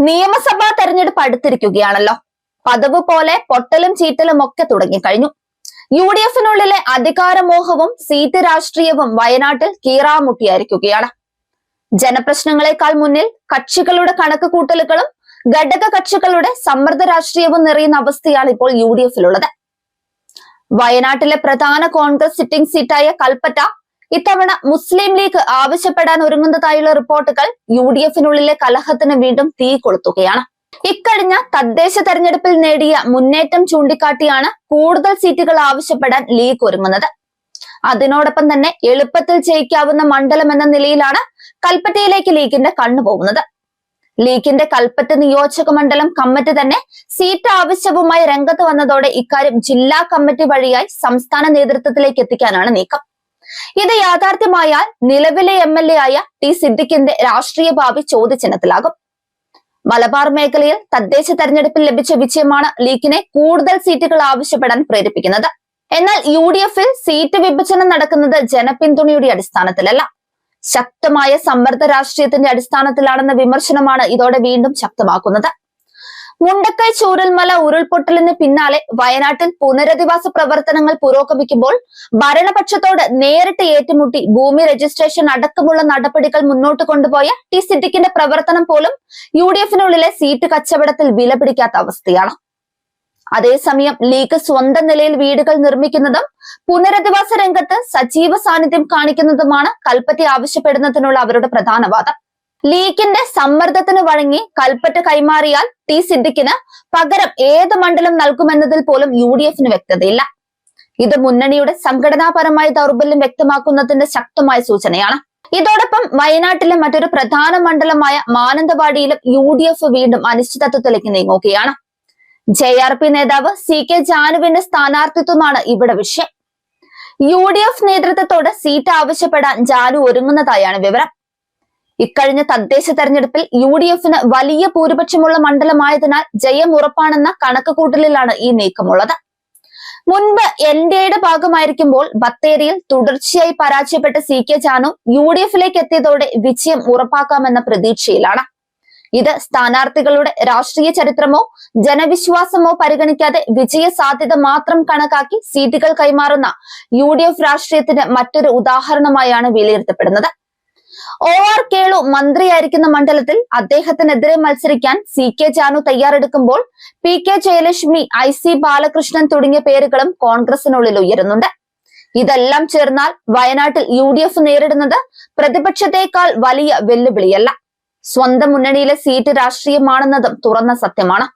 നിയമസഭാ തെരഞ്ഞെടുപ്പ് അടുത്തിരിക്കുകയാണല്ലോ. പതിവ് പോലെ പൊട്ടലും ചീറ്റലും ഒക്കെ തുടങ്ങിക്കഴിഞ്ഞു. UDF-നുള്ളിലെ അധികാരമോഹവും സീറ്റ് രാഷ്ട്രീയവും വയനാട്ടിൽ കീറാമുട്ടിയായിരിക്കുകയാണ്. ജനപ്രശ്നങ്ങളെക്കാൾ മുന്നിൽ കക്ഷികളുടെ കണക്ക് കൂട്ടലുകളും ഘടക കക്ഷികളുടെ സമ്മർദ്ദ രാഷ്ട്രീയവും നിറയുന്ന അവസ്ഥയാണ് ഇപ്പോൾ UDF-ലുള്ളത്. വയനാട്ടിലെ പ്രധാന കോൺഗ്രസ് സിറ്റിംഗ് സീറ്റായ കൽപ്പറ്റ ഇത്തവണ മുസ്ലിം ലീഗ് ആവശ്യപ്പെടാൻ ഒരുങ്ങുന്നതായുള്ള റിപ്പോർട്ടുകൾ UDF-നുള്ളിലെ കലഹത്തിന് വീണ്ടും തീ കൊളുത്തുകയാണ്. ഇക്കഴിഞ്ഞ തദ്ദേശ തെരഞ്ഞെടുപ്പിൽ നേടിയ മുന്നേറ്റം ചൂണ്ടിക്കാട്ടിയാണ് കൂടുതൽ സീറ്റുകൾ ആവശ്യപ്പെടാൻ ലീഗ് ഒരുങ്ങുന്നത്. അതിനോടൊപ്പം തന്നെ എളുപ്പത്തിൽ ജയിക്കാവുന്ന മണ്ഡലം എന്ന നിലയിലാണ് കൽപ്പറ്റയിലേക്ക് ലീഗിന്റെ കണ്ണുപോകുന്നത്. ലീഗിന്റെ കൽപ്പറ്റ നിയോജക മണ്ഡലം കമ്മിറ്റി തന്നെ സീറ്റ് ആവശ്യവുമായി രംഗത്ത് വന്നതോടെ ഇക്കാര്യം ജില്ലാ കമ്മിറ്റി വഴിയായി സംസ്ഥാന നേതൃത്വത്തിലേക്ക് എത്തിക്കാനാണ് നീക്കം. ഇത് യാഥാർത്ഥ്യമായാൽ നിലവിലെ MLA ആയ ടി സിദ്ദിഖിന്റെ രാഷ്ട്രീയ ഭാവി ചോദ്യചിഹ്നത്തിലാകും. മലബാർ മേഖലയിൽ തദ്ദേശ തെരഞ്ഞെടുപ്പിൽ ലഭിച്ച വിജയമാണ് ലീഗിനെ കൂടുതൽ സീറ്റുകൾ ആവശ്യപ്പെടാൻ പ്രേരിപ്പിക്കുന്നത്. എന്നാൽ UDF-ൽ സീറ്റ് വിഭജനം നടക്കുന്നത് ജനപിന്തുണയുടെ അടിസ്ഥാനത്തിലല്ല, ശക്തമായ സമ്മർദ്ദ രാഷ്ട്രീയത്തിന്റെ അടിസ്ഥാനത്തിലാണെന്ന വിമർശനമാണ് ഇതോടെ വീണ്ടും ശക്തമാക്കുന്നത്. മുണ്ടക്കൈ ചൂരൽമല ഉരുൾപൊട്ടലിന് പിന്നാലെ വയനാട്ടിൽ പുനരധിവാസ പ്രവർത്തനങ്ങൾ പുരോഗമിക്കുമ്പോൾ ഭരണപക്ഷത്തോട് നേരിട്ട് ഏറ്റുമുട്ടി ഭൂമി രജിസ്ട്രേഷൻ അടക്കമുള്ള നടപടികൾ മുന്നോട്ട് കൊണ്ടുപോയ ടി സിദ്ദിഖിന്റെ പ്രവർത്തനം പോലും UDF-നുള്ളിലെ സീറ്റ് കച്ചവടത്തിൽ വിലപിടിക്കാത്ത അവസ്ഥയാണ്. അതേസമയം ലീഗ് സ്വന്തം നിലയിൽ വീടുകൾ നിർമ്മിക്കുന്നതും പുനരധിവാസ രംഗത്ത് സജീവ സാന്നിധ്യം കാണിക്കുന്നതുമാണ് കൽപ്പറ്റ ആവശ്യപ്പെടുന്നതിനുള്ള അവരുടെ പ്രധാന വാദം. ലീഗിന്റെ സമ്മർദ്ദത്തിന് വഴങ്ങി കൽപ്പറ്റ കൈമാറിയാൽ ടി സിദ്ദിഖിന് പകരം ഏത് മണ്ഡലം നൽകുമെന്നതിൽ പോലും UDF-ന് വ്യക്തതയില്ല. ഇത് മുന്നണിയുടെ സംഘടനാപരമായ ദൗർബല്യം വ്യക്തമാക്കുന്നതിന്റെ ശക്തമായ സൂചനയാണ്. ഇതോടൊപ്പം വയനാട്ടിലെ മറ്റൊരു പ്രധാന മണ്ഡലമായ മാനന്തവാടിയിലും UDF വീണ്ടും അനിശ്ചിതത്വത്തിലേക്ക് നീങ്ങുകയാണ്. JRP നേതാവ് CK ജാനുവിന്റെ സ്ഥാനാർത്ഥിത്വമാണ് ഇവിടെ വിഷയം. UDF നേതൃത്വത്തോട് സീറ്റ് ആവശ്യപ്പെടാൻ ജാനു ഒരുങ്ങുന്നതായാണ് വിവരം. ഇക്കഴിഞ്ഞ തദ്ദേശ തെരഞ്ഞെടുപ്പിൽ UDF-ന് വലിയ ഭൂരിപക്ഷമുള്ള മണ്ഡലമായതിനാൽ ജയം ഉറപ്പാണെന്ന കണക്കുകൂട്ടലിലാണ് ഈ നീക്കമുള്ളത്. മുൻപ് NDAയുടെ ഭാഗമായിരിക്കുമ്പോൾ ബത്തേരിയിൽ തുടർച്ചയായി പരാജയപ്പെട്ട CK ജാനു UDF-ലേക്ക് എത്തിയതോടെ വിജയം ഉറപ്പാക്കാമെന്ന പ്രതീക്ഷയിലാണ്. ഇത് സ്ഥാനാർത്ഥികളുടെ രാഷ്ട്രീയ ചരിത്രമോ ജനവിശ്വാസമോ പരിഗണിക്കാതെ വിജയ സാധ്യത മാത്രം കണക്കാക്കി സീറ്റുകൾ കൈമാറുന്ന UDF രാഷ്ട്രീയത്തിന് മറ്റൊരു ഉദാഹരണമായാണ് വിലയിരുത്തപ്പെടുന്നത്. OR കേളു മന്ത്രിയായിരിക്കുന്ന മണ്ഡലത്തിൽ അദ്ദേഹത്തിനെതിരെ മത്സരിക്കാൻ CK ജാനു തയ്യാറെടുക്കുമ്പോൾ PK ജയലക്ഷ്മി, IC ബാലകൃഷ്ണൻ തുടങ്ങിയ പേരുകളും കോൺഗ്രസിനുള്ളിൽ ഉയരുന്നുണ്ട്. ഇതെല്ലാം ചേർന്നാൽ വയനാട്ടിൽ UDF നേരിടുന്നത് പ്രതിപക്ഷത്തെക്കാൾ വലിയ വെല്ലുവിളിയല്ല, സ്വന്തം മുന്നണിയിലെ സീറ്റ് രാഷ്ട്രീയമാണെന്നതും തുറന്ന സത്യമാണ്.